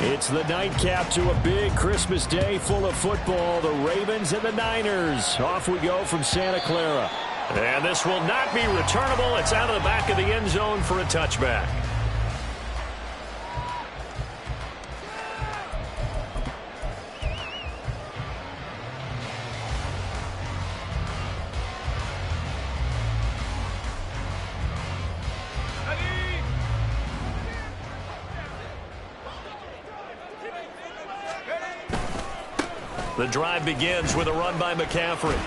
It's the nightcap to a big Christmas day full of football. The Ravens and the Niners. Off we go from Santa Clara. And this will not be returnable. It's out of the back of the end zone for a touchback. The drive begins with a run by McCaffrey.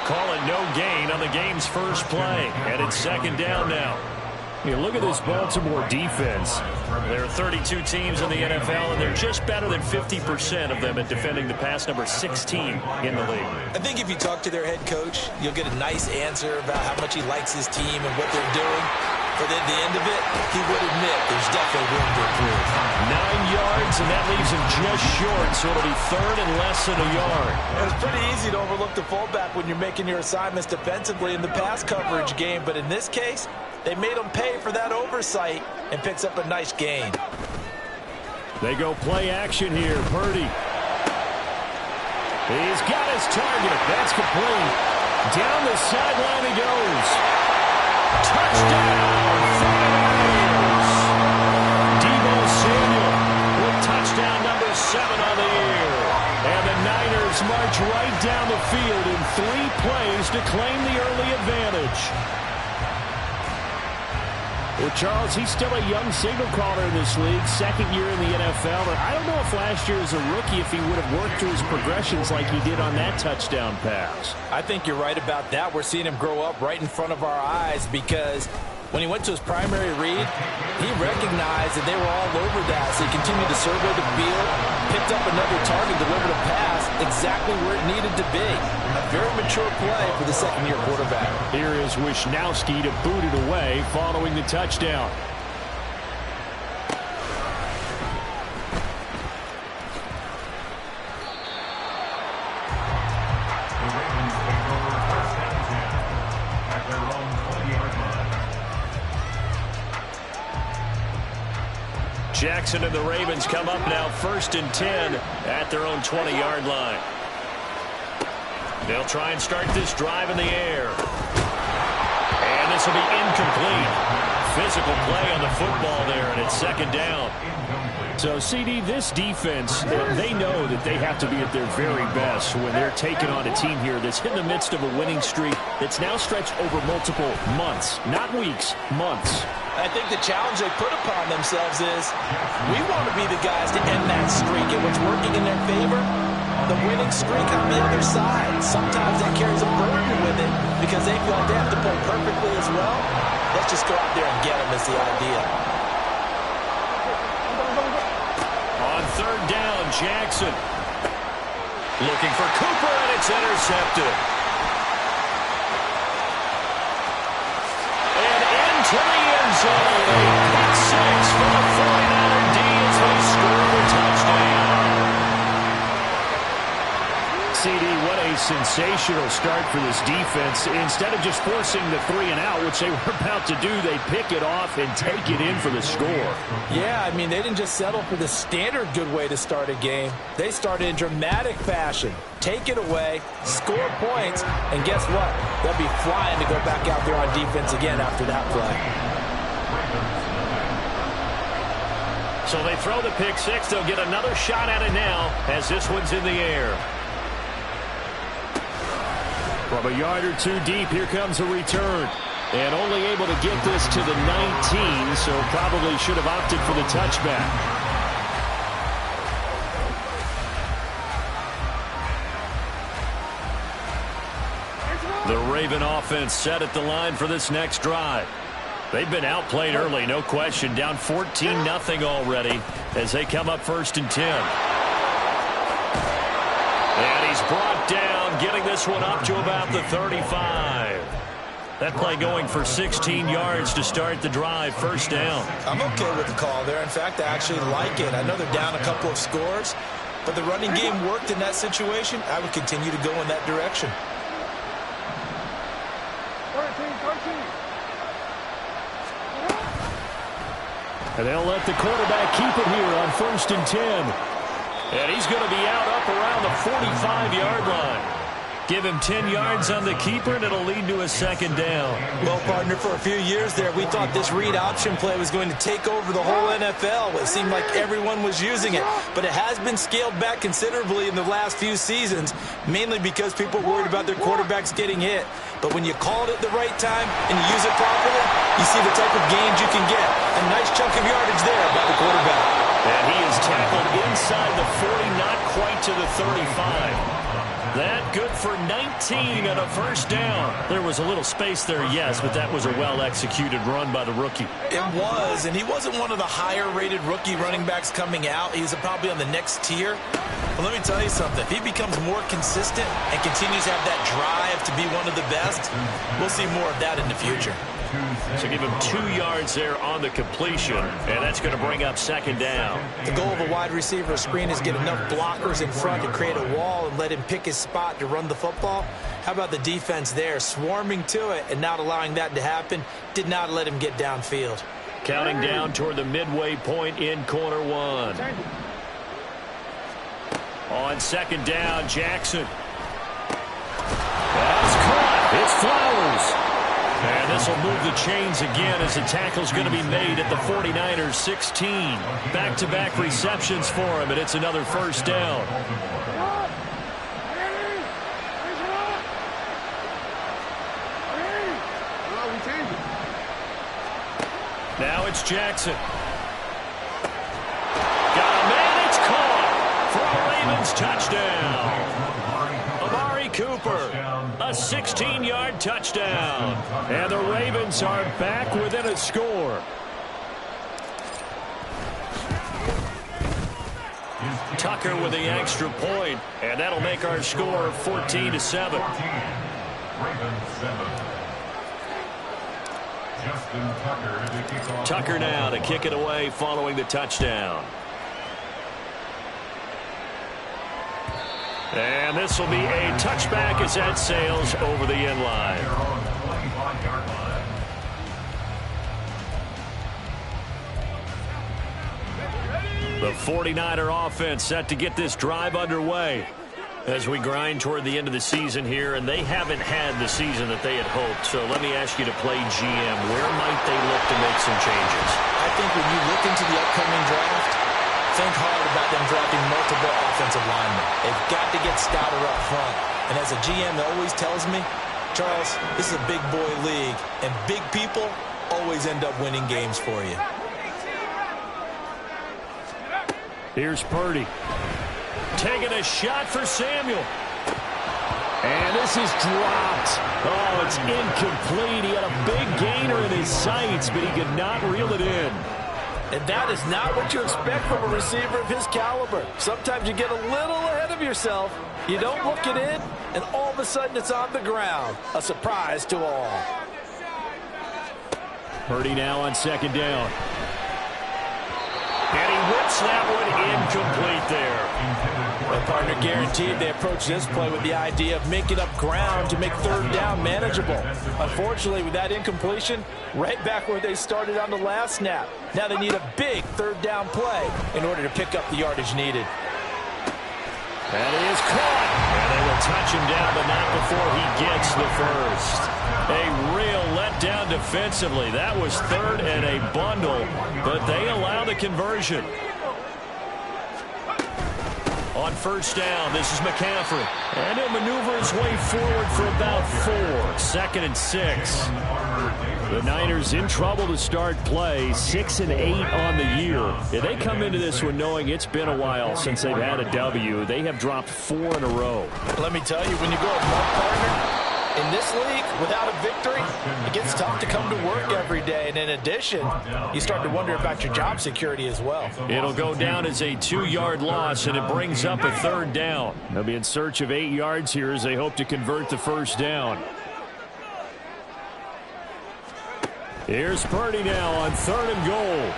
Call it no gain on the game's first play. And it's second down now. You look at this Baltimore defense. There are 32 teams in the NFL, and they're just better than 50% of them at defending the pass, number 16 in the league. I think if you talk to their head coach, you'll get a nice answer about how much he likes his team and what they're doing. But at the end of it, he would admit there's definitely room to improve. 9 yards, and that leaves him just short, so it'll be third and less than a yard. It's pretty easy to overlook the fullback when you're making your assignments defensively in the pass coverage game. But in this case, they made him pay for that oversight and picks up a nice gain. They go play action here. Purdy. He's got his target. That's complete. Down the sideline he goes. Touchdown! Deebo Samuel with touchdown number 7 on the year. And the Niners march right down the field in 3 plays to claim the early advantage. Well, Charles, he's still a young signal caller in this league, second year in the NFL. But I don't know if last year as a rookie, if he would have worked through his progressions like he did on that touchdown pass. I think you're right about that. We're seeing him grow up right in front of our eyes because when he went to his primary read, he recognized that they were all over that. So he continued to survey the field, picked up another target, delivered a pass exactly where it needed to be. A very mature play for the second-year quarterback. Here is Wisnowski to boot it away following the touchdown. Jackson and the Ravens come up now first and 10 at their own 20-yard line. They'll try and start this drive in the air. And this will be incomplete. Physical play on the football there, and it's second down. So, CD, this defense, they know that they have to be at their very best when they're taking on a team here that's in the midst of a winning streak that's now stretched over multiple months, not weeks, months. I think the challenge they put upon themselves is we want to be the guys to end that streak, and what's working in their favor, the winning streak on the other side. Sometimes that carries a burden with it because they feel like they have to play perfectly as well. Let's just go out there and get them is the idea. On third down, Jackson looking for Cooper, and it's intercepted. And into the end zone. Pick 6 for the 49er D as they score the touchdown. CD, what a sensational start for this defense. Instead of just forcing the 3-and-out, which they were about to do, they pick it off and take it in for the score. Yeah, I mean, they didn't just settle for the standard good way to start a game. They started in dramatic fashion. Take it away, score points, and guess what? They'll be flying to go back out there on defense again after that play. So they throw the pick 6. They'll get another shot at it now as this one's in the air. From a yard or two deep, here comes a return. And only able to get this to the 19, so probably should have opted for the touchback. The Raven offense set at the line for this next drive. They've been outplayed early, no question. Down 14-0 already as they come up first and 10. And he's brought down, getting this one up to about the 35. That play going for 16 yards to start the drive, first down. I'm okay with the call there. In fact, I actually like it. I know they're down a couple of scores, but the running game worked in that situation. I would continue to go in that direction. And they'll let the quarterback keep it here on 1st and 10. And he's going to be out up around the 45-yard line. Give him 10 yards on the keeper, and it'll lead to a 2nd down. Well, partner, for a few years there, we thought this read option play was going to take over the whole NFL. It seemed like everyone was using it. But it has been scaled back considerably in the last few seasons, mainly because people are worried about their quarterbacks getting hit. But when you call it at the right time and you use it properly, you see the type of gains you can get. A nice chunk of yardage there by the quarterback. And he is tackled inside the 40, not quite to the 35. That good for 19 and a 1st down. There was a little space there, yes, but that was a well-executed run by the rookie. It was, and he wasn't one of the higher-rated rookie running backs coming out. He's probably on the next tier. But let me tell you something. If he becomes more consistent and continues to have that drive to be one of the best, we'll see more of that in the future. So give him 2 yards there on the completion, and that's going to bring up 2nd down. The goal of a wide receiver screen is get enough blockers in front to create a wall and let him pick his spot to run the football. How about the defense there, swarming to it and not allowing that to happen? Did not let him get downfield. Counting down toward the midway point in quarter 1. On 2nd down, Jackson. That's caught. It's Flowers. And this will move the chains again as the tackle's going to be made at the 49ers 16. Back-to-back receptions for him, and it's another 1st down. Now it's Jackson. Got a man, it's caught for a Ravens touchdown. Cooper, a 16-yard touchdown. And the Ravens are back within a score. Tucker with the extra point, and that'll make our score 14-7. Tucker now to kick it away following the touchdown. And this will be a touchback as that sails over the end line. The 49er offense set to get this drive underway as we grind toward the end of the season here, and they haven't had the season that they had hoped. So let me ask you to play GM. Where might they look to make some changes? I think when you look into the upcoming draft, think hard about them drafting multiple offensive linemen. They've got to get stouter up front. And as a GM that always tells me, Charles, this is a big boy league, and big people always end up winning games for you. Here's Purdy. Taking a shot for Samuel. And this is dropped. Oh, it's incomplete. He had a big gainer in his sights, but he could not reel it in. And that is not what you expect from a receiver of his caliber. Sometimes you get a little ahead of yourself. You don't look it in, and all of a sudden it's on the ground. A surprise to all. Purdy now on 2nd down. And he whips that one incomplete there. Well, partner, guaranteed they approach this play with the idea of making up ground to make 3rd down manageable. Unfortunately, with that incompletion, right back where they started on the last snap. Now they need a big 3rd down play in order to pick up the yardage needed. And he is caught. And they will touch him down, but not before he gets the first. A real letdown defensively. That was 3rd and a bundle, but they allow the conversion. On 1st down, this is McCaffrey. And he'll maneuver his way forward for about 4. 2nd and 6. The Niners in trouble to start play. 6 and 8 on the year. Yeah, they come into this one knowing it's been a while since they've had a W. They have dropped 4 in a row. Let me tell you, when you go a month, partner, in this league, without a victory, it gets tough to come to work every day. And in addition, you start to wonder about your job security as well. It'll go down as a 2-yard loss, and it brings up a 3rd down. They'll be in search of 8 yards here as they hope to convert the 1st down. Here's Purdy now on 3rd and goal.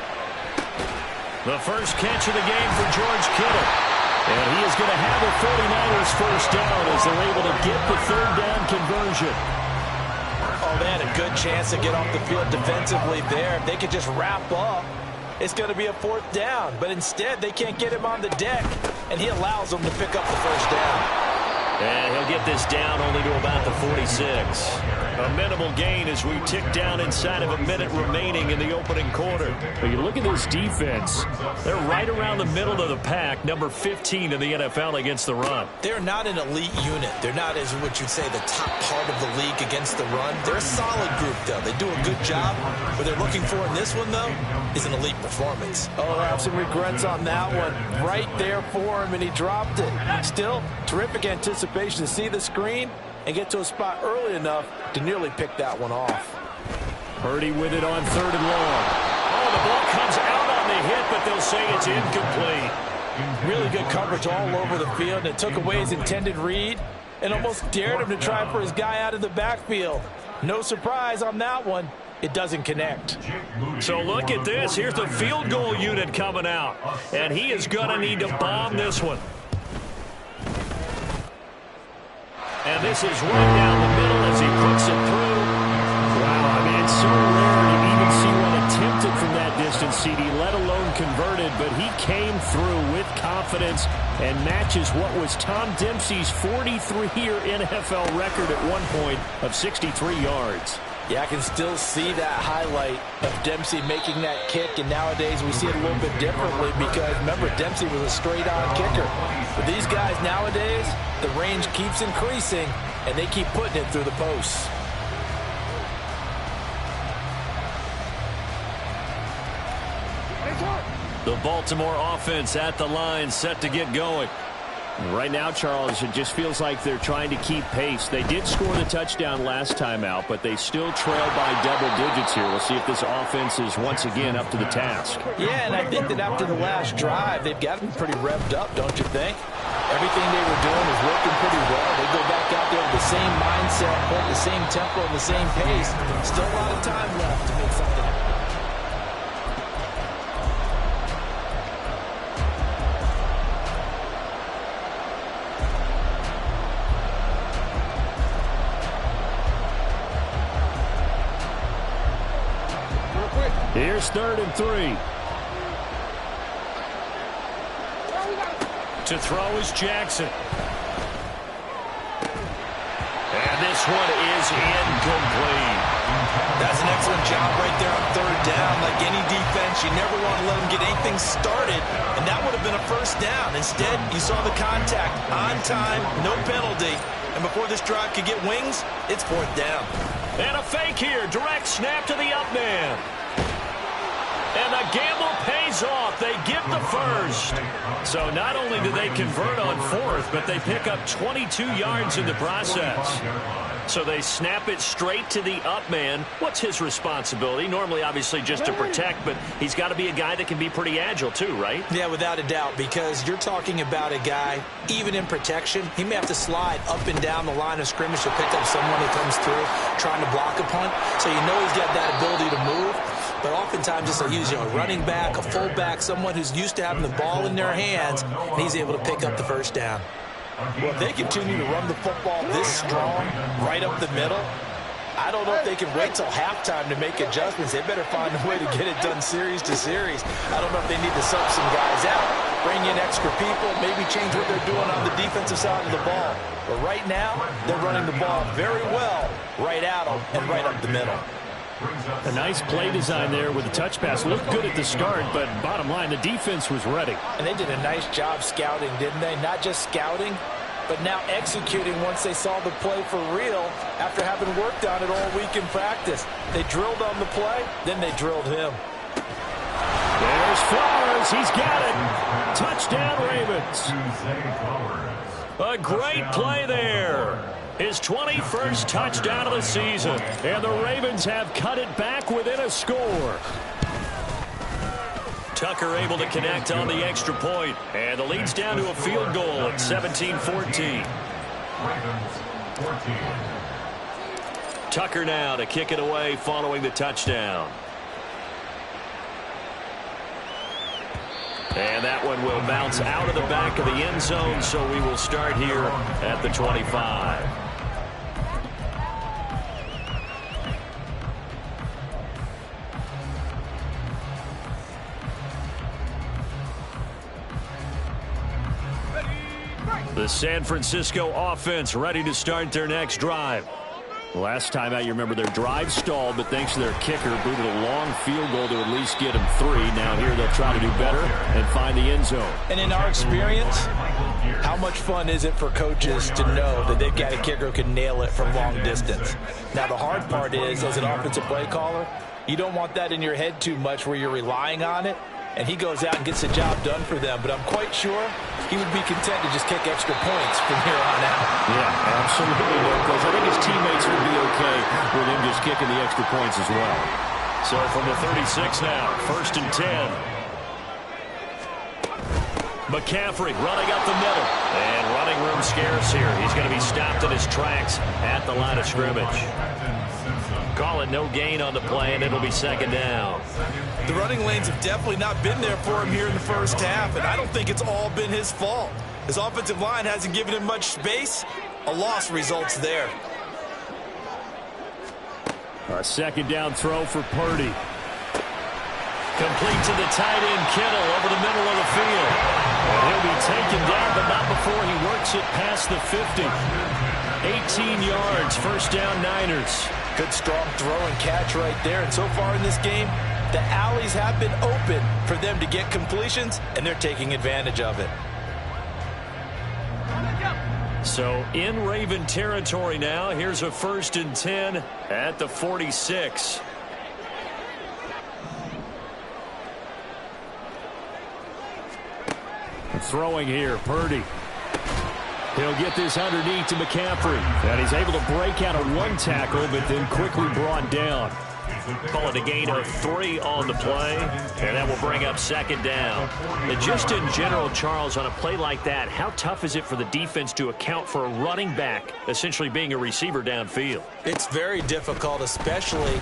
The first catch of the game for George Kittle. And he is going to have the 49ers 1st down as they're able to get the 3rd down conversion. Oh, they had had a good chance to get off the field defensively there. If they could just wrap up, it's going to be a 4th down. But instead, they can't get him on the deck, and he allows them to pick up the 1st down. And he'll get this down only to about the 46. A minimal gain as we tick down inside of a minute remaining in the opening quarter. But you look at this defense. They're right around the middle of the pack, number 15 in the NFL against the run. They're not an elite unit. They're not, as what you'd say, the top part of the league against the run. They're a solid group, though. They do a good job. What they're looking for in this one, though, is an elite performance. Oh, I have some regrets on that one. Right there for him, and he dropped it. Still, terrific anticipation to see the screen and get to a spot early enough to nearly pick that one off. Purdy with it on 3rd and long. Oh, the ball comes out on the hit, but they'll say it's incomplete. Really good coverage all over the field, and it took away his intended read and almost dared him to try for his guy out of the backfield. No surprise on that one. It doesn't connect. So look at this. Here's the field goal unit coming out, and he is going to need to bomb this one. And this is right down the middle as he puts it through. Wow, I mean, it's so rare to even see one attempted from that distance, CD, let alone converted. But he came through with confidence and matches what was Tom Dempsey's 43-year NFL record at one point of 63 yards. Yeah, I can still see that highlight of Dempsey making that kick, and nowadays we see it a little bit differently because, remember, Dempsey was a straight-on kicker. But these guys nowadays, the range keeps increasing, and they keep putting it through the posts. The Baltimore offense at the line, set to get going. Right now, Charles, it just feels like they're trying to keep pace. They did score the touchdown last time out, but they still trail by double digits here. We'll see if this offense is once again up to the task. Yeah, and I think that after the last drive, they've got them pretty revved up, don't you think? Everything they were doing was working pretty well. They go back out there with the same mindset, the same tempo, and the same pace. Still a lot of time left to make something happen. Here's 3rd and 3. To throw is Jackson. And this one is incomplete. That's an excellent job right there on 3rd down. Like any defense, you never want to let them get anything started, and that would have been a 1st down. Instead, you saw the contact on time, no penalty, and before this drive could get wings, it's 4th down. And a fake here. Direct snap to the up man. And the gamble pays off. They get the 1st. So not only do they convert on 4th, but they pick up 22 yards in the process. So they snap it straight to the up man. What's his responsibility? Normally, obviously, just to protect, but he's got to be a guy that can be pretty agile too, right? Yeah, without a doubt, because you're talking about a guy, even in protection, he may have to slide up and down the line of scrimmage to pick up someone who comes through trying to block a punt. So you know he's got that ability to move. But oftentimes, just use a running back, a fullback, someone who's used to having the ball in their hands, and he's able to pick up the 1st down. Well, if they continue to run the football this strong, right up the middle, I don't know if they can wait till halftime to make adjustments. They better find a way to get it done series to series. I don't know if they need to sub some guys out, bring in extra people, maybe change what they're doing on the defensive side of the ball. But right now, they're running the ball very well right at them and right up the middle. A nice play design there with the touch pass. Looked good at the start, but bottom line, the defense was ready. And they did a nice job scouting, didn't they? Not just scouting, but now executing once they saw the play for real after having worked on it all week in practice. They drilled on the play, then they drilled him. There's Flowers. He's got it. Touchdown, Ravens. A great play there. His 21st touchdown of the season. And the Ravens have cut it back within a score. Tucker able to connect on the extra point. And the lead's down to a field goal at 17-14. Tucker now to kick it away following the touchdown. And that one will bounce out of the back of the end zone, so we will start here at the 25. The San Francisco offense ready to start their next drive. Last time out, you remember their drive stalled, but thanks to their kicker, booted a long field goal to at least get them 3. Now here they'll try to do better and find the end zone. And in our experience, how much fun is it for coaches to know that they've got a kicker who can nail it from long distance? Now the hard part is, as an offensive play caller, you don't want that in your head too much where you're relying on it, and he goes out and gets the job done for them. But I'm quite sure he would be content to just kick extra points from here on out. Yeah, absolutely, no question. I think his teammates would be okay with him just kicking the extra points as well. So from the 36 now, 1st and 10. McCaffrey running up the middle. And running room scarce here. He's going to be stopped in his tracks at the line of scrimmage. Call it no gain on the play, and it'll be 2nd down. The running lanes have definitely not been there for him here in the first half, and I don't think it's all been his fault. His offensive line hasn't given him much space. A loss results there. A 2nd down throw for Purdy. Complete to the tight end, Kittle, over the middle of the field. And he'll be taken down, but not before he works it past the 50. 18 yards, 1st down, Niners. Good strong throw and catch right there. And so far in this game, the alleys have been open for them to get completions, and they're taking advantage of it. So in Raven territory now, here's a 1st and 10 at the 46. Throwing here, Purdy. He'll get this underneath to McCaffrey. And he's able to break out of 1 tackle, but then quickly brought down. Call it a gain of 3 on the play, and that will bring up 2nd down. And just in general, Charles, on a play like that, how tough is it for the defense to account for a running back essentially being a receiver downfield? It's very difficult, especially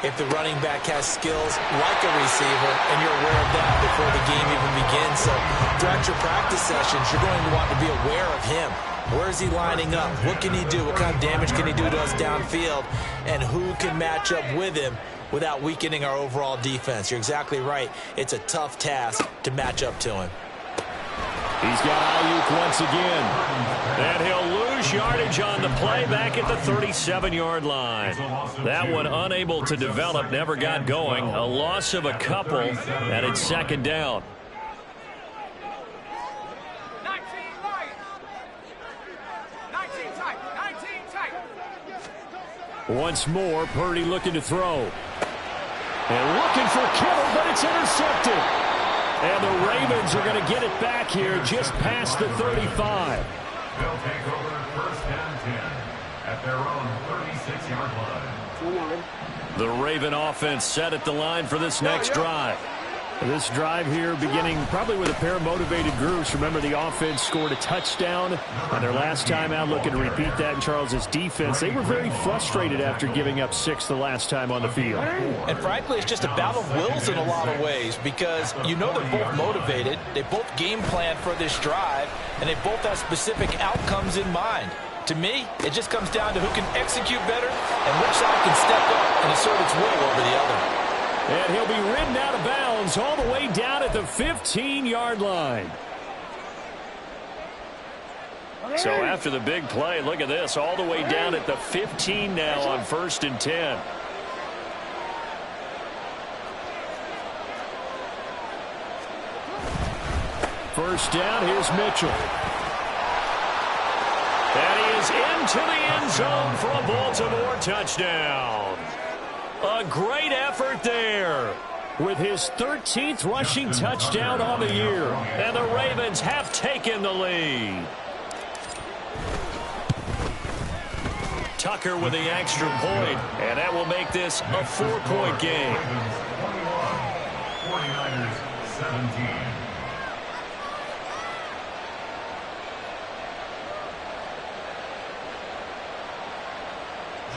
if the running back has skills like a receiver, and you're aware of that before the game even begins. So throughout your practice sessions, you're going to want to be aware of him. Where is he lining up? What can he do? What kind of damage can he do to us downfield? And who can match up with him without weakening our overall defense? You're exactly right. It's a tough task to match up to him. He's got Ayuk once again. And he'll lose yardage on the play back at the 37-yard line. That one unable to develop, never got going. A loss of a couple, and it's 2nd down. Once more, Purdy looking to throw. And looking for Kittle, but it's intercepted. And the Ravens are going to get it back here just past the 35. They'll take over 1st and 10 at their own 36-yard line. The Raven offense set at the line for this next drive. This drive here beginning probably with a pair of motivated groups. Remember, the offense scored a touchdown on their last time out, looking to repeat that in Charles's defense. They were very frustrated after giving up 6 the last time on the field. And frankly, it's just a battle of wills in a lot of ways, because you know they're both motivated. They both game plan for this drive, and they both have specific outcomes in mind. To me, it just comes down to who can execute better and which side can step up and assert its will over the other. And he'll be ridden out of bounds all the way down at the 15-yard line. So after the big play, look at this, all the way down at the 15 now on 1st and 10. First down, here's Mitchell. And he is into the end zone for a Baltimore touchdown. A great effort there. With his 13th rushing touchdown on the year. And the Ravens have taken the lead. Tucker with the extra point, and that will make this a 4-point game. 49ers 17.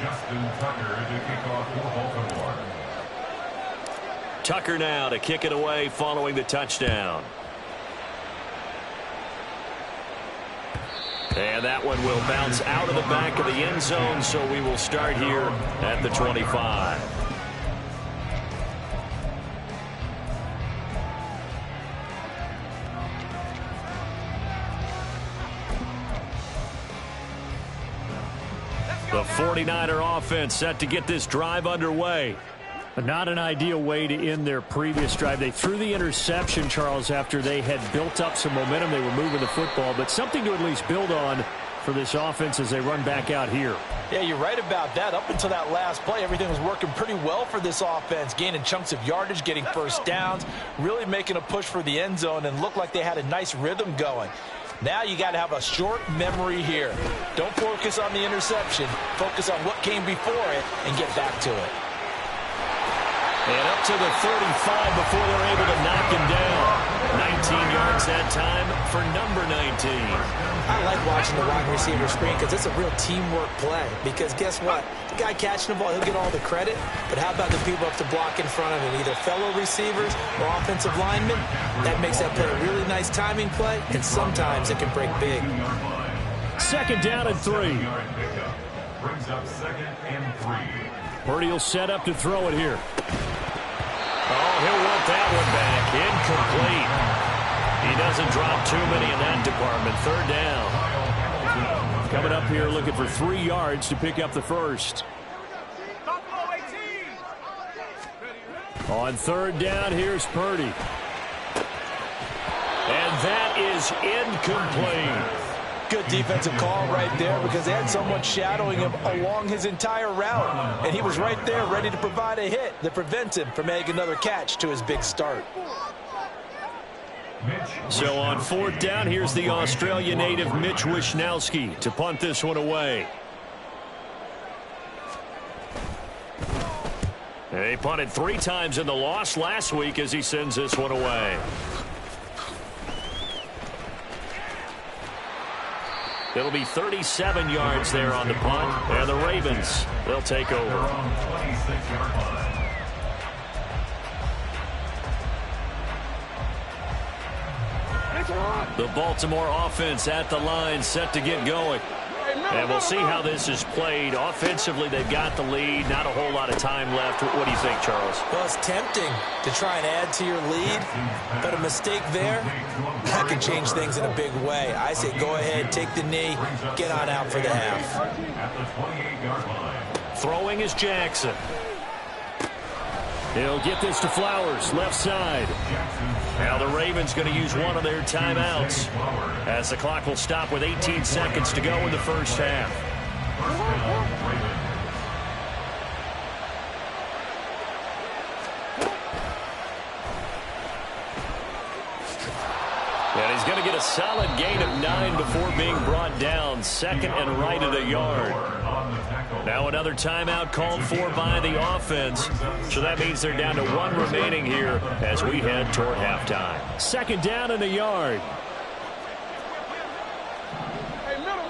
Justin Tucker to kick off for Baltimore. Tucker now to kick it away following the touchdown. And that one will bounce out of the back of the end zone, so we will start here at the 25. The 49er offense set to get this drive underway. But not an ideal way to end their previous drive. They threw the interception, Charles, after they had built up some momentum. They were moving the football, but something to at least build on for this offense as they run back out here. Yeah, you're right about that. Up until that last play, everything was working pretty well for this offense, gaining chunks of yardage, getting first downs, really making a push for the end zone, and looked like they had a nice rhythm going. Now you got to have a short memory here. Don't focus on the interception. Focus on what came before it and get back to it. And up to the 35 before they're able to knock him down. 19 yards that time for number 19. I like watching the wide receiver screen because it's a real teamwork play. Because guess what? The guy catching the ball, he'll get all the credit. But how about the people up to block in front of him? Either fellow receivers or offensive linemen. That makes that play a really nice timing play. And sometimes it can break big. Second down and 3. Brings up 2nd and 3. Purdy will set up to throw it here. Oh, he'll want that one back. Incomplete. He doesn't drop too many in that department. 3rd down. Coming up here looking for 3 yards to pick up the first. On 3rd down, here's Purdy. And that is incomplete. Good defensive call right there because they had someone shadowing him along his entire route. And he was right there ready to provide a hit that prevents him from making another catch to his big start. So on 4th down, here's the Australia native Mitch Wishnowsky to punt this one away. He punted 3 times in the loss last week as he sends this one away. It'll be 37 yards there on the punt. And the Ravens, they'll take over. The Baltimore offense at the line set to get going. And we'll see how this is played. Offensively, they've got the lead. Not a whole lot of time left. What do you think, Charles? Well, it's tempting to try and add to your lead, but a mistake there, that can change things in a big way. I say go ahead, take the knee, get on out for the half. Throwing is Jackson. He'll get this to Flowers, left side. Now the Ravens going to use one of their timeouts as the clock will stop with 18 seconds to go in the first half. And he's going to get a solid gain of 9 before being brought down. 2nd and right at a yard. Now another timeout called for by the offense. So that means they're down to 1 remaining here as we head toward halftime. 2nd down and a yard. Hey, middle.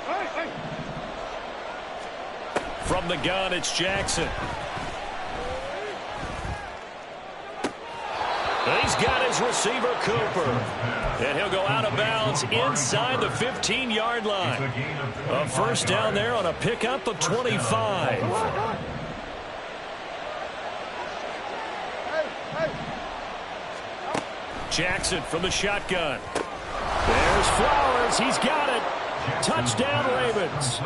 Hey. From the gun, it's Jackson. He's got his receiver, Cooper. And he'll go out of bounds inside the 15-yard line. A first down there on a pickup of 25. Jackson from the shotgun. There's Flowers. He's got it. Touchdown, Ravens.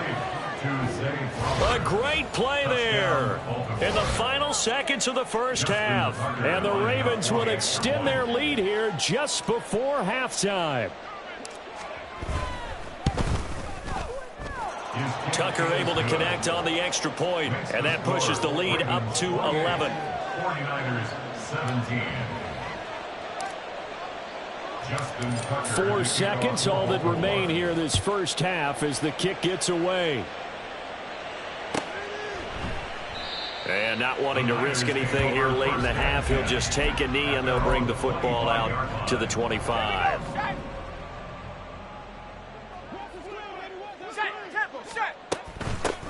A great play there in the final seconds of the first half. And the Ravens will extend their lead here just before halftime. Tucker able to connect on the extra point, and that pushes the lead up to 11. 49ers 17. 4 seconds, all that remain here this first half as the kick gets away. And not wanting to risk anything here late in the half, he'll just take a knee and they'll bring the football out to the 25.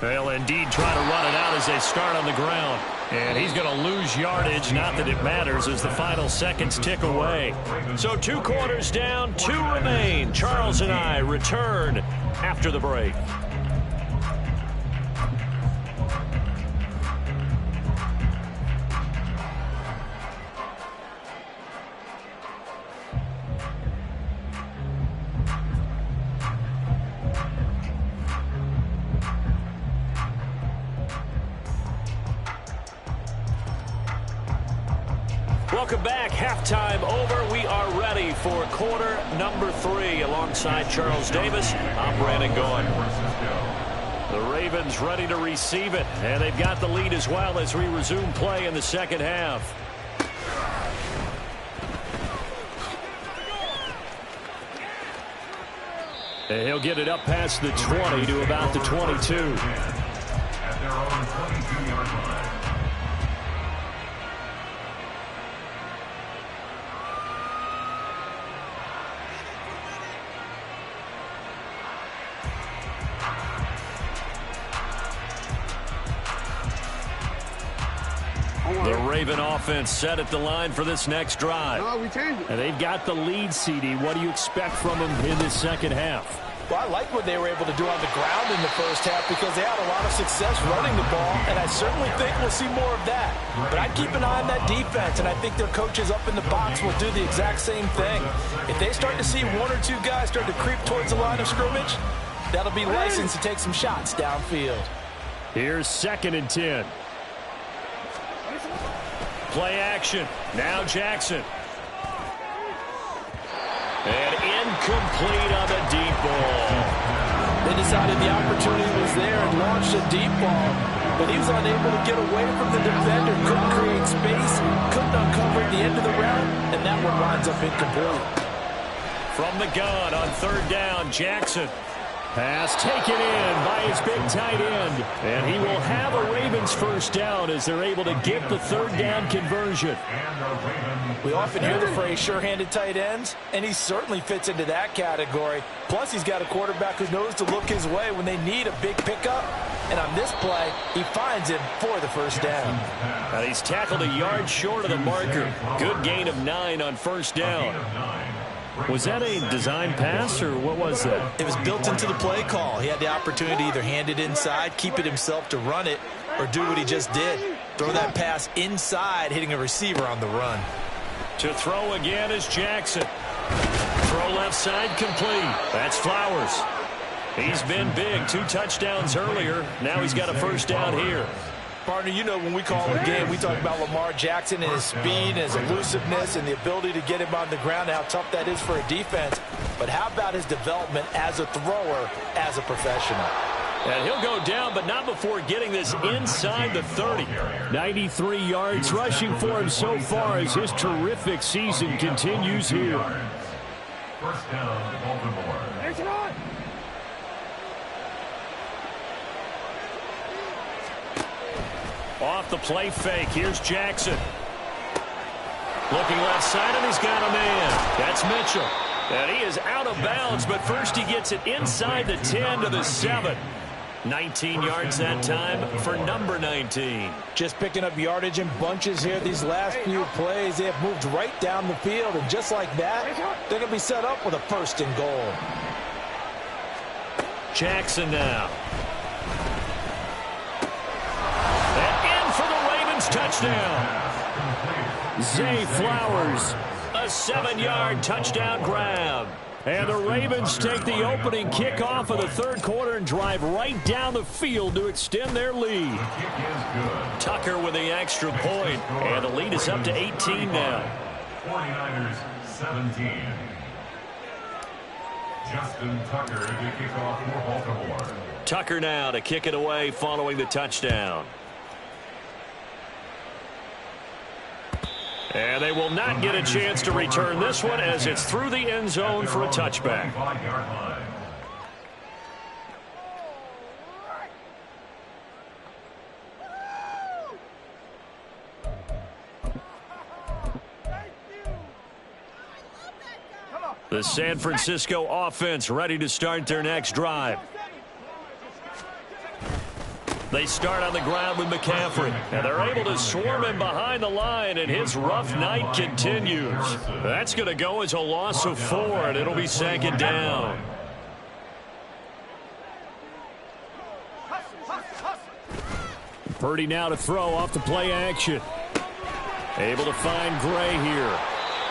They'll indeed try to run it out as they start on the ground. And he's going to lose yardage, not that it matters, as the final seconds tick away. So 2 quarters down, 2 remain. Charles and I return after the break. Welcome back. Halftime over. We are ready for quarter number 3. Alongside Charles Davis, I'm Brandon Gaughan. The Ravens ready to receive it, and they've got the lead as well as we resume play in the second half. And he'll get it up past the 20 to about the 22. At their own 22-yard line. The Raven offense set at the line for this next drive. And they've got the lead, CD. What do you expect from them in this second half? Well, I like what they were able to do on the ground in the first half because they had a lot of success running the ball, and I certainly think we'll see more of that. But I'd keep an eye on that defense, and I think their coaches up in the box will do the exact same thing. If they start to see one or two guys start to creep towards the line of scrimmage, that'll be license to take some shots downfield. Here's 2nd and 10. Play action. Now Jackson. And incomplete on the deep ball. They decided the opportunity was there and launched a deep ball, but he was unable to get away from the defender, couldn't create space, couldn't uncover at the end of the route, and that one winds up incomplete. From the gun on 3rd down, Jackson. Pass taken in by his big tight end. And he will have a Ravens first down as they're able to get the 3rd down conversion. We often hear the phrase sure-handed tight ends, and he certainly fits into that category. Plus, he's got a quarterback who knows to look his way when they need a big pickup. And on this play, he finds him for the first down. And he's tackled a yard short of the marker. Good gain of 9 on 1st down. Was that a design pass, or what was that? It was built into the play call. He had the opportunity to either hand it inside, keep it himself to run it, or do what he just did. Throw that pass inside, hitting a receiver on the run. To throw again is Jackson. Throw left side complete. That's Flowers. He's been big. 2 touchdowns earlier. Now he's got a first down here. Partner, you know when we call a game, we talk about Lamar Jackson and his speed and his elusiveness and the ability to get him on the ground and how tough that is for a defense. But how about his development as a thrower, as a professional? And he'll go down, but not before getting this inside the 30. 93 yards rushing for him so far as his terrific season continues here. First down, Baltimore. Off the play fake. Here's Jackson. Looking left side, and he's got a man. That's Mitchell. And he is out of bounds, but first he gets it inside the 10 to the 7. 19 yards that time for number 19. Just picking up yardage in bunches here these last few plays. They have moved right down the field, and just like that, they're going to be set up with a 1st and goal. Jackson now. And in for the Ravens touchdown. Zay Flowers. A 7-yard touchdown grab. And the Ravens take the opening kickoff of the 3rd quarter and drive right down the field to extend their lead. Tucker with the extra point, and the lead is up to 18 now. 49ers 17. Justin Tucker to kick off for Baltimore. Tucker now to kick it away following the touchdown. And they will not get a chance to return this one as it's through the end zone for a touchback. The San Francisco offense ready to start their next drive. They start on the ground with McCaffrey, and they're able to swarm him behind the line, and his rough night continues. That's going to go as a loss of 4, and it'll be 2nd down. Purdy now to throw off the play action. Able to find Gray here.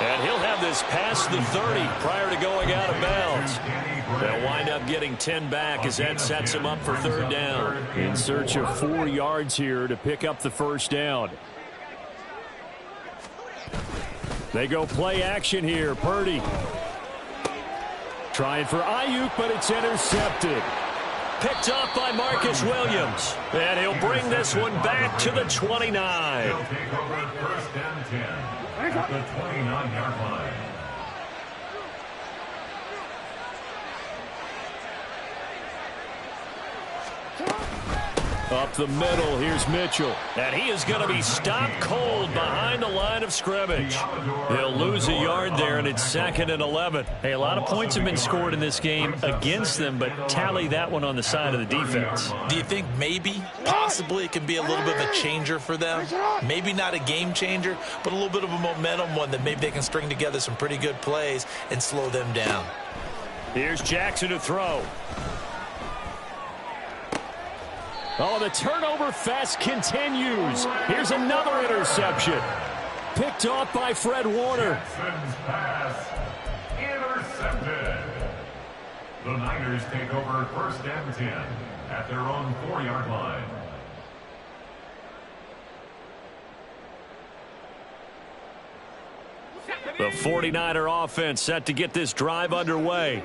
And he'll have this past the 30 prior to going out of bounds. They'll wind up getting 10 back as that sets him up for 3rd down. In search of 4 yards here to pick up the first down. They go play action here. Purdy trying for Ayuk, but it's intercepted. Picked off by Marcus Williams. And he'll bring this one back to the 29. He'll take over first and 10 at the 29-yard line. Up the middle, here's Mitchell. And he is going to be stopped cold behind the line of scrimmage. He'll lose a yard there, and it's 2nd and 11. Hey, a lot of points have been scored in this game against them, but tally that one on the side of the defense. Do you think maybe, possibly, it can be a little bit of a changer for them? Maybe not a game changer, but a little bit of a momentum one that maybe they can string together some pretty good plays and slow them down. Here's Jackson to throw. Oh, the turnover fest continues. Here's another interception. Picked off by Fred Warner. Jackson's pass intercepted. The Niners take over first and 10 at their own 4-yard line. The 49er offense set to get this drive underway.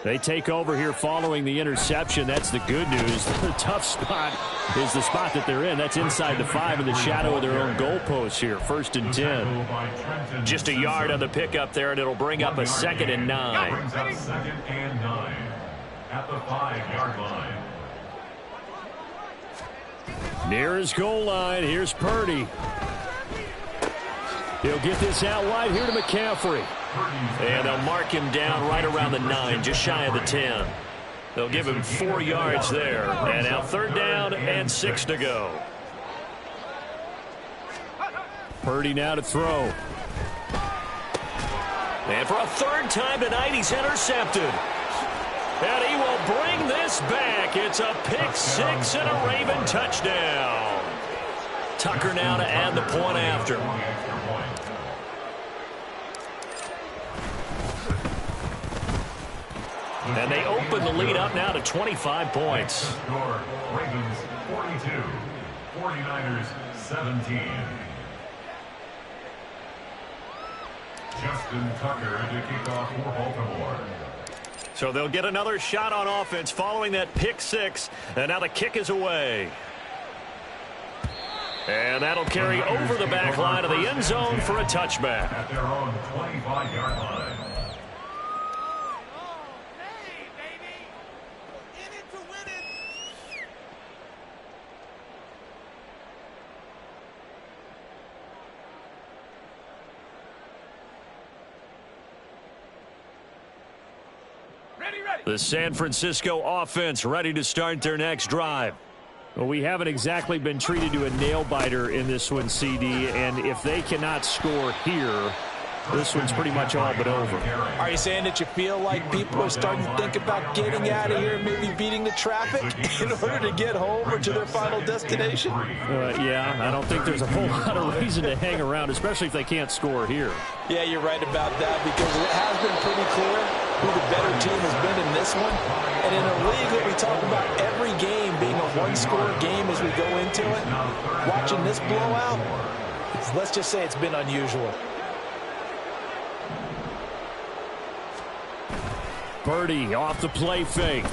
They take over here following the interception. That's the good news. The tough spot is the spot that they're in. That's inside the 5 in the shadow of their own goalpost here. 1st and 10. Just a yard on the pickup there, and it'll bring up a 2nd and 9. Brings up 2nd and 9 at the 5-yard line. Near his goal line, here's Purdy. He'll get this out wide here to McCaffrey. And they'll mark him down right around the 9, just shy of the 10. They'll give him 4 yards there. And now 3rd down and 6 to go. Purdy now to throw. And for a 3rd time tonight, he's intercepted. And he will bring this back. It's a pick 6 and a Raven touchdown. Tucker now to add the point after. And they open the lead up now to 25 points. Score, Ravens 42, 49ers 17. Justin Tucker to kick off for Baltimore. So they'll get another shot on offense following that pick 6. And now the kick is away. And that'll carry over the back line of the end zone for a touchback. At their own 25-yard line. The San Francisco offense ready to start their next drive. Well, we haven't exactly been treated to a nail-biter in this one, CD, and if they cannot score here, this one's pretty much all but over. Are you saying that you feel like people are starting to think about getting out of here, maybe beating the traffic in order to get home or to their final destination? Yeah, I don't think there's a whole lot of reason to hang around, especially if they can't score here. Yeah, you're right about that, because it has been pretty clear who the better team has been in this one. And in a league that we talk about every game being a one-score game as we go into it, watching this blowout, let's just say it's been unusual. Purdy off the play fake.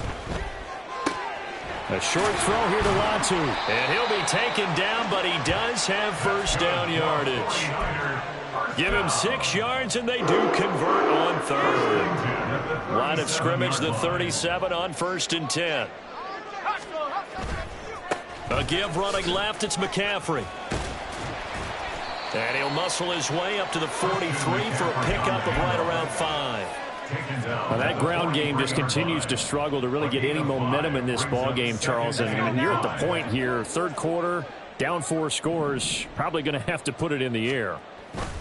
A short throw here to Latu. And he'll be taken down, but he does have 1st down yardage. Give him 6 yards, and they do convert on 3rd. Line of scrimmage, the 37 on 1st and 10. A give running left, it's McCaffrey. And he'll muscle his way up to the 43 for a pickup of right around 5. Well, that ground game just continues to struggle to really get any momentum in this ball game, Charles. And you're at the point here, 3rd quarter, down 4 scores, probably going to have to put it in the air.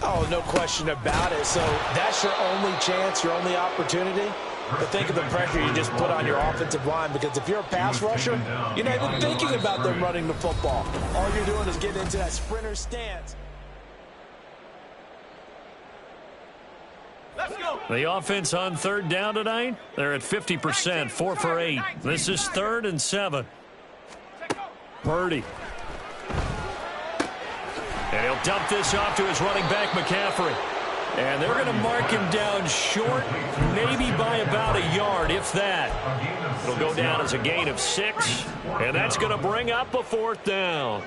Oh, no question about it. So that's your only chance, your only opportunity. But think of the pressure you just put on your offensive line, because if you're a pass rusher, you're not even thinking about them running the football. All you're doing is getting into that sprinter stance. The offense on 3rd down tonight, they're at 50%, 4 for 8. This is 3rd and 7. Purdy. And he'll dump this off to his running back, McCaffrey. And they're going to mark him down short, maybe by about a yard, if that. It'll go down as a gain of 6, and that's going to bring up a 4th down.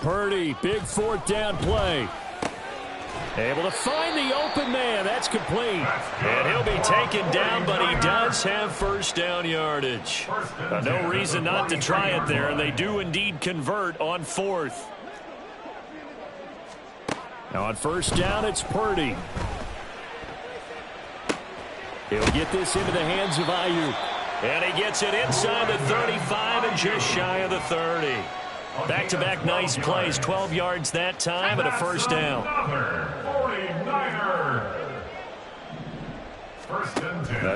Purdy, big 4th down play. Able to find the open man. That's complete. And he'll be taken down, but he does have 1st down yardage. No reason not to try it there, and they do indeed convert on 4th. Now on 1st down, it's Purdy. He'll get this into the hands of Ayuk. And he gets it inside the 35 and just shy of the 30. Back-to-back nice plays, 12 yards that time and a 1st down.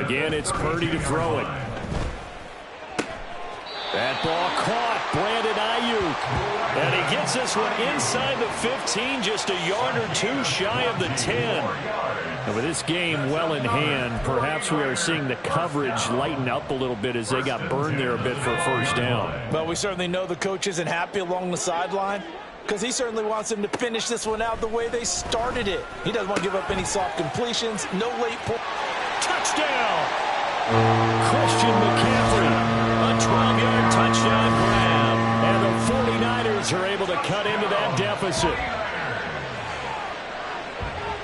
Again, it's Purdy to throw it. That ball caught. Brandon Ayuk. And he gets this one inside the 15, just a yard or 2 shy of the 10. And with this game well in hand, perhaps we are seeing the coverage lighten up a little bit as they got burned there a bit for a 1st down. But we certainly know the coach isn't happy along the sideline because he certainly wants them to finish this one out the way they started it. He doesn't want to give up any soft completions, no late points. Touchdown! Christian McCaffrey, a 12-yard touchdown grab. And the 49ers are able to cut into that deficit.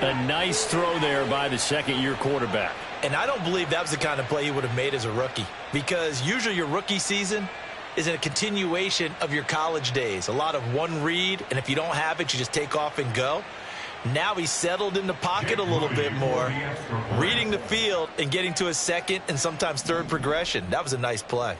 A nice throw there by the 2nd-year quarterback. And I don't believe that was the kind of play he would have made as a rookie, because usually your rookie season is a continuation of your college days. A lot of one read, and if you don't have it, you just take off and go. Now he's settled in the pocket a little bit more, reading the field and getting to his 2nd and sometimes 3rd progression. That was a nice play.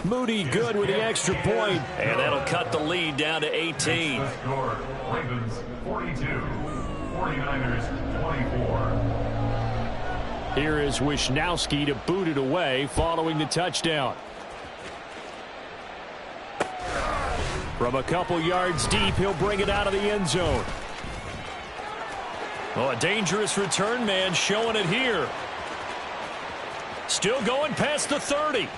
Moody good with the extra point. And that'll cut the lead down to 18. Ravens 42, 49ers 24. Here is Wisnowski to boot it away following the touchdown. From a couple yards deep, he'll bring it out of the end zone. Oh, a dangerous return man showing it here. Still going past the 30.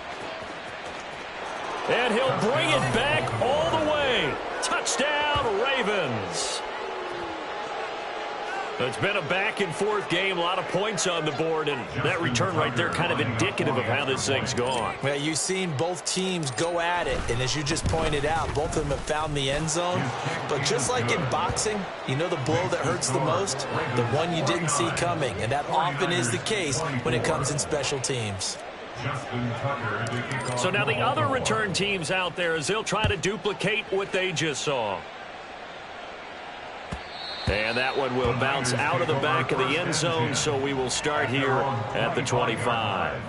And he'll bring it back all the way. Touchdown, Ravens. It's been a back-and-forth game, a lot of points on the board, and that return right there kind of indicative of how this thing's gone. Well, you've seen both teams go at it, and as you just pointed out, both of them have found the end zone. But just like in boxing, you know the blow that hurts the most? The one you didn't see coming, and that often is the case when it comes in special teams. So now the other return teams out there, as they'll try to duplicate what they just saw. And that one will bounce out of the back of the end zone, so we will start here at the 25.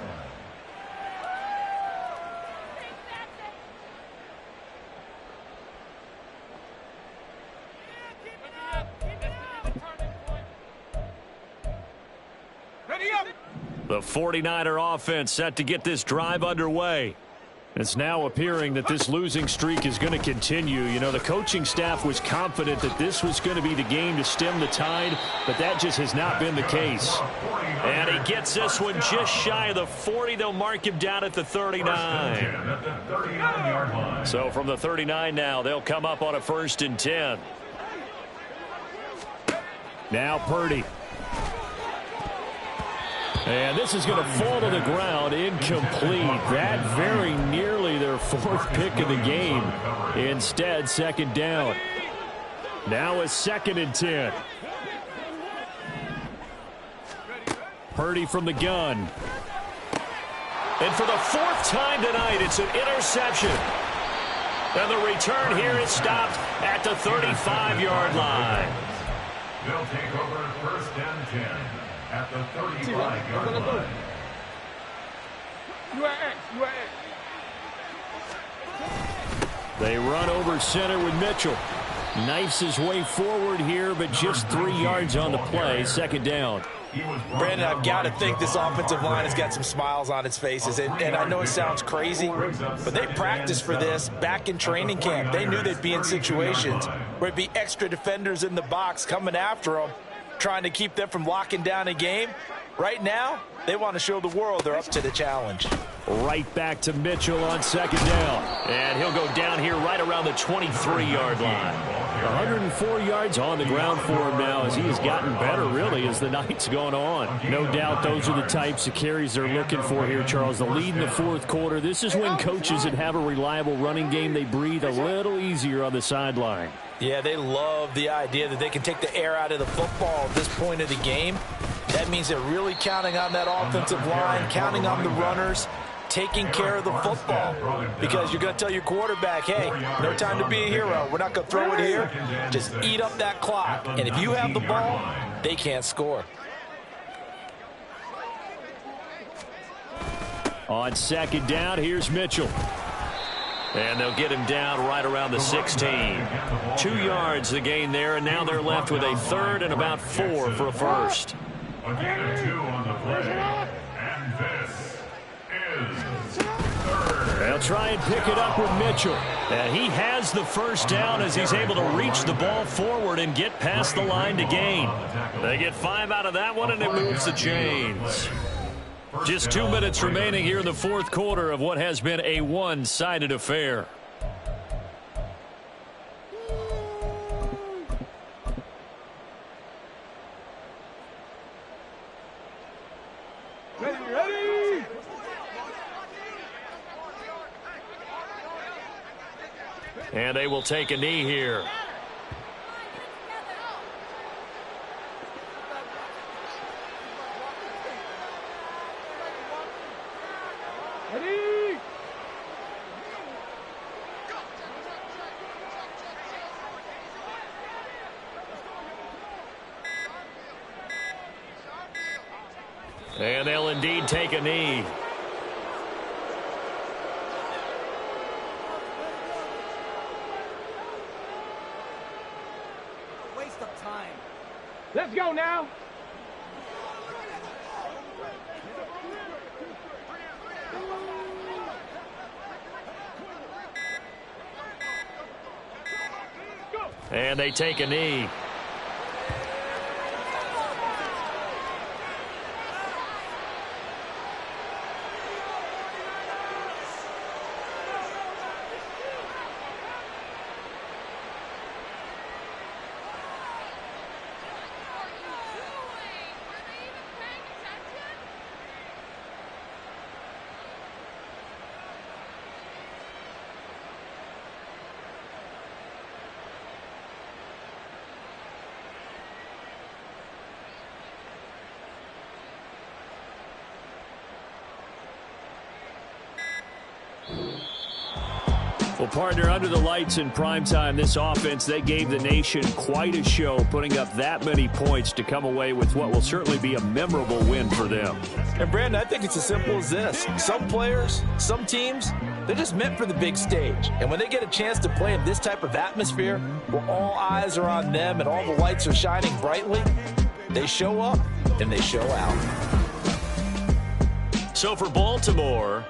The 49er offense set to get this drive underway. It's now appearing that this losing streak is going to continue. You know, the coaching staff was confident that this was going to be the game to stem the tide, but that just has not been the case. And he gets this one just shy of the 40. They'll mark him down at the 39. So from the 39 now, they'll come up on a 1st and 10. Now Purdy. And this is going to fall to the ground, incomplete. That very nearly their 4th pick of the game. Instead, 2nd down. Now a 2nd and 10. Purdy from the gun. And for the 4th time tonight, it's an interception. And the return here is stopped at the 35-yard line. They'll take over 1st and 10. At the 35-yard line. They run over center with Mitchell. Knifes his way forward here, but just 3 yards on the play. 2nd down. Brandon, I've got to think this offensive line has got some smiles on its faces. And I know it sounds crazy, but they practiced for this back in training camp. They knew they'd be in situations where it'd be extra defenders in the box coming after them, trying to keep them from locking down a game. Right now, they want to show the world they're up to the challenge. Right back to Mitchell on second down. And he'll go down here right around the 23-yard line. 104 yards on the ground for him now as he has gotten better, really, as the night's gone on. No doubt those are the types of carries they're looking for here, Charles. The lead in the fourth quarter. This is when coaches that have a reliable running game, they breathe a little easier on the sideline. Yeah, they love the idea that they can take the air out of the football at this point of the game. That means they're really counting on that offensive line, counting on the runners, taking care of the football. Because you're going to tell your quarterback, hey, no time to be a hero. We're not going to throw it here. Just eat up that clock. And if you have the ball, they can't score. On second down, here's Mitchell. And they'll get him down right around the 16. 2 yards the gain there, and now they're left with a third and about 4 for a first. Again, a 2 on the play. And this is third. They'll try and pick it up with Mitchell. And he has the first down as he's able to reach the ball forward and get past the line to gain. They get 5 out of that one, and it moves the chains. Just 2 minutes remaining here in the fourth quarter of what has been a one-sided affair. Ready! And they will take a knee here. Ready! And they'll indeed take a knee. Waste of time. Let's go now. And they take a knee. Well, partner, under the lights in primetime, this offense, they gave the nation quite a show, putting up that many points to come away with what will certainly be a memorable win for them. And, Brandon, I think it's as simple as this. Some players, some teams, they're just meant for the big stage. And when they get a chance to play in this type of atmosphere where all eyes are on them and all the lights are shining brightly, they show up and they show out. So for Baltimore,